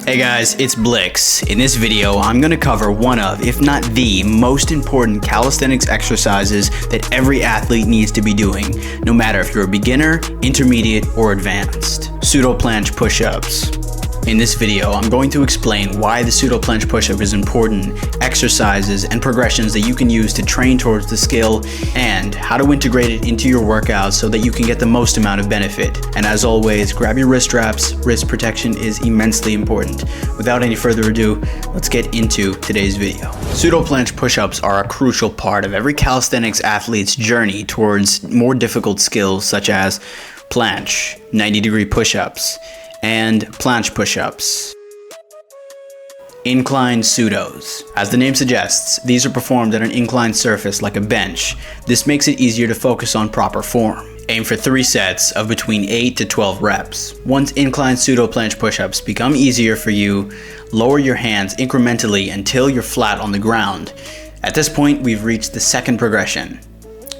Hey guys, it's Blix. In this video, I'm going to cover one of, if not the, most important calisthenics exercises that every athlete needs to be doing, no matter if you're a beginner, intermediate, or advanced. Pseudo planche push-ups. In this video, I'm going to explain why the pseudo planche push-up is important, exercises and progressions that you can use to train towards the skill, and how to integrate it into your workouts so that you can get the most amount of benefit. And as always, grab your wrist straps. Wrist protection is immensely important. Without any further ado, let's get into today's video. Pseudo planche push-ups are a crucial part of every calisthenics athlete's journey towards more difficult skills such as planche, 90-degree push-ups, and planche push-ups. Incline pseudos. As the name suggests, these are performed at an inclined surface like a bench. This makes it easier to focus on proper form. Aim for 3 sets of between 8 to 12 reps. Once inclined pseudo planche push-ups become easier for you, lower your hands incrementally until you're flat on the ground. At this point, we've reached the second progression.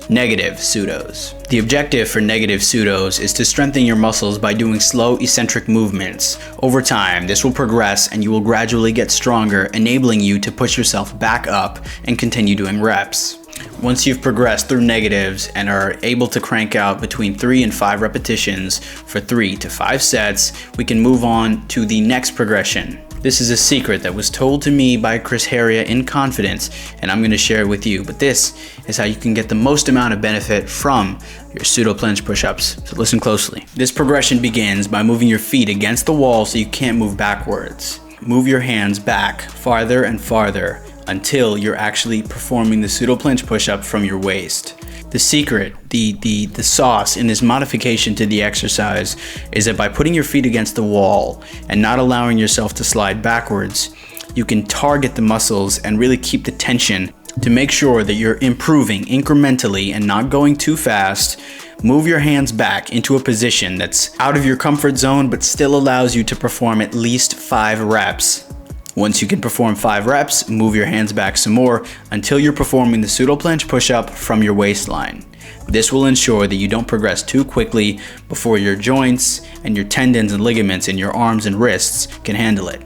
Negative pseudos. The objective for negative pseudos is to strengthen your muscles by doing slow eccentric movements. Over time, this will progress and you will gradually get stronger, enabling you to push yourself back up and continue doing reps. Once you've progressed through negatives and are able to crank out between 3 and 5 repetitions for 3 to 5 sets, we can move on to the next progression. This is a secret that was told to me by Chris Heria in confidence, and I'm going to share it with you. But this is how you can get the most amount of benefit from your pseudo planche push-ups. So listen closely. This progression begins by moving your feet against the wall so you can't move backwards. Move your hands back farther and farther until you're actually performing the pseudo planche push-up from your waist. The secret, the sauce in this modification to the exercise is that by putting your feet against the wall and not allowing yourself to slide backwards, you can target the muscles and really keep the tension to make sure that you're improving incrementally and not going too fast. Move your hands back into a position that's out of your comfort zone but still allows you to perform at least 5 reps. Once you can perform 5 reps, move your hands back some more until you're performing the pseudo planche push-up from your waistline. This will ensure that you don't progress too quickly before your joints and your tendons and ligaments in your arms and wrists can handle it.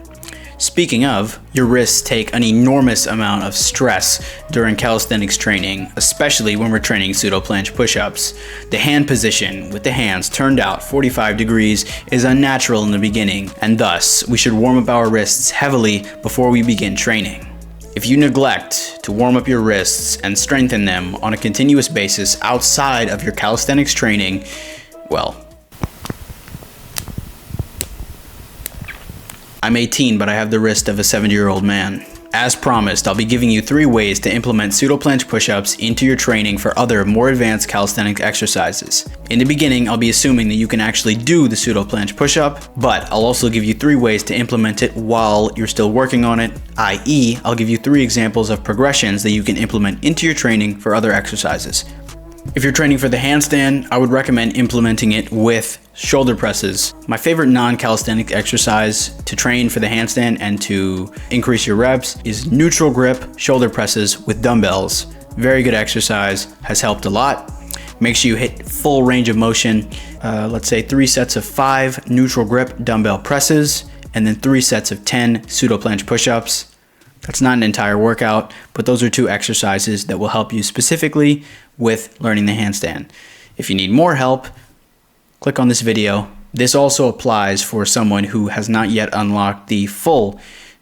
Speaking of, your wrists take an enormous amount of stress during calisthenics training, especially when we're training pseudo planche push-ups. The hand position with the hands turned out 45 degrees is unnatural in the beginning, and thus we should warm up our wrists heavily before we begin training. If you neglect to warm up your wrists and strengthen them on a continuous basis outside of your calisthenics training, well, I'm 18, but I have the wrist of a 70-year-old man. As promised, I'll be giving you 3 ways to implement pseudo planche push-ups into your training for other, more advanced calisthenics exercises. In the beginning, I'll be assuming that you can actually do the pseudo planche push-up, but I'll also give you 3 ways to implement it while you're still working on it, i.e., I'll give you 3 examples of progressions that you can implement into your training for other exercises. If you're training for the handstand, I would recommend implementing it with shoulder presses. My favorite non-calisthenic exercise to train for the handstand and to increase your reps is neutral grip shoulder presses with dumbbells. Very good exercise, has helped a lot. Make sure you hit full range of motion. Let's say 3 sets of 5 neutral grip dumbbell presses and then 3 sets of 10 pseudo planche push-ups. That's not an entire workout, but those are 2 exercises that will help you specifically with learning the handstand. If you need more help, click on this video. This also applies for someone who has not yet unlocked the full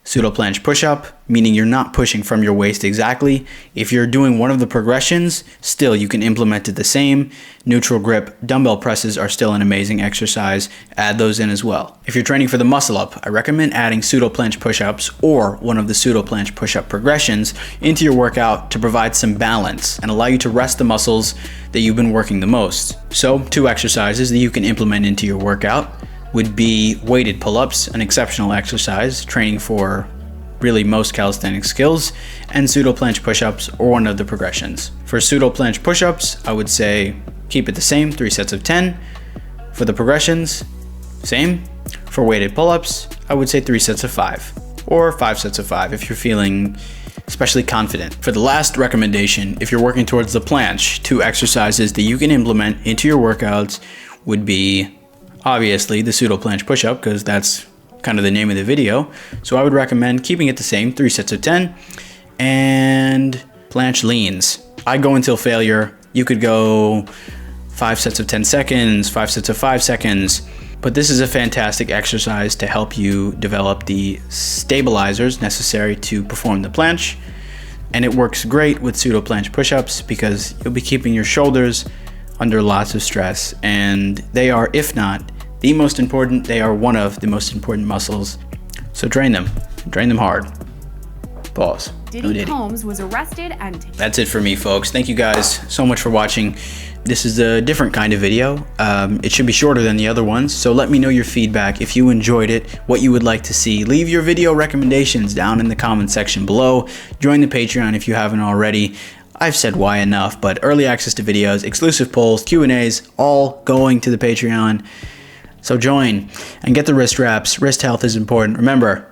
pseudo planche push-up, meaning you're not pushing from your waist exactly. If you're doing one of the progressions, still you can implement it the same. Neutral grip dumbbell presses are still an amazing exercise. Add those in as well. If you're training for the muscle up, I recommend adding pseudo planche push-ups or one of the pseudo planche push-up progressions into your workout to provide some balance and allow you to rest the muscles that you've been working the most. So 2 exercises that you can implement into your workout would be weighted pull-ups, an exceptional exercise, training for really most calisthenics skills, and pseudo planche push-ups or one of the progressions. For pseudo planche push-ups, I would say keep it the same, 3 sets of 10. For the progressions, same. For weighted pull-ups, I would say 3 sets of 5 or 5 sets of 5 if you're feeling especially confident. For the last recommendation, if you're working towards the planche, 2 exercises that you can implement into your workouts would be obviously the pseudo planche push-up, because that's kind of the name of the video. So I would recommend keeping it the same, 3 sets of 10, and planche leans. I go until failure. You could go 5 sets of 10 seconds, 5 sets of 5 seconds, but this is a fantastic exercise to help you develop the stabilizers necessary to perform the planche. And it works great with pseudo planche push-ups because you'll be keeping your shoulders under lots of stress, and they are, if not the most important, they are one of the most important muscles. So train them hard. Pause. Diddy Combs was arrested and... That's it for me, folks. Thank you guys so much for watching. This is a different kind of video. It should be shorter than the other ones, so let me know your feedback. If you enjoyed it, what you would like to see. Leave your video recommendations down in the comment section below. Join the Patreon if you haven't already. I've said why enough, but early access to videos, exclusive polls, Q&As, all going to the Patreon. So join and get the wrist wraps. Wrist health is important. Remember,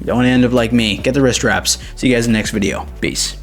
you don't end up like me. Get the wrist wraps. See you guys in the next video. Peace.